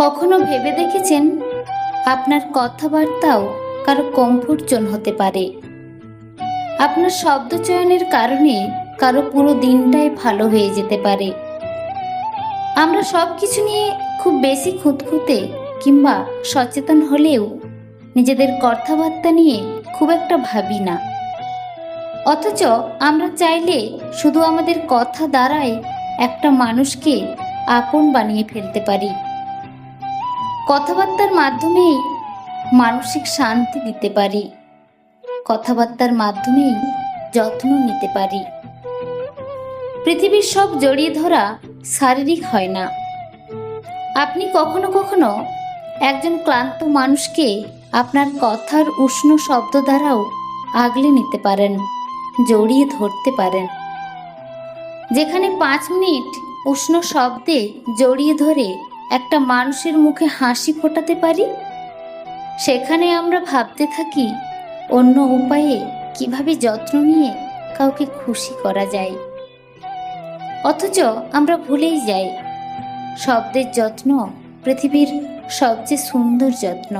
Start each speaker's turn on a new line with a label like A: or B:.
A: কখনো ভেবে দেখেছেন আপনার কথাবার্তাও কারো কমফোর্ট জোন হতে পারে? আপনার শব্দ চয়নের কারণে কারো পুরো দিনটাই ভালো হয়ে যেতে পারে। আমরা সব কিছু নিয়ে খুব বেশি খুঁতখুঁতে কিংবা সচেতন হলেও নিজেদের কথাবার্তা নিয়ে খুব একটা ভাবি না। অথচ আমরা চাইলে শুধু আমাদের কথা দ্বারাই একটা মানুষকে আপন বানিয়ে ফেলতে পারি। কথাবার্তার মাধ্যমেই মানসিক শান্তি দিতে পারি, কথাবার্তার মাধ্যমেই যত্ন নিতে পারি। পৃথিবীর সব জড়িয়ে ধরা শারীরিক হয় না। আপনি কখনো কখনো একজন ক্লান্ত মানুষকে আপনার কথার উষ্ণ শব্দ দ্বারাও আগলে নিতে পারেন, জড়িয়ে ধরতে পারেন। যেখানে 5 মিনিট উষ্ণ শব্দে জড়িয়ে ধরে একটা মানুষের মুখে হাসি ফোটাতে পারি, সেখানে আমরা ভাবতে থাকি অন্য উপায়ে কিভাবে যত্ন নিয়ে কাউকে খুশি করা যায়। অথচ আমরা ভুলেই যাই শব্দের যত্ন পৃথিবীর সবচেয়ে সুন্দর যত্ন।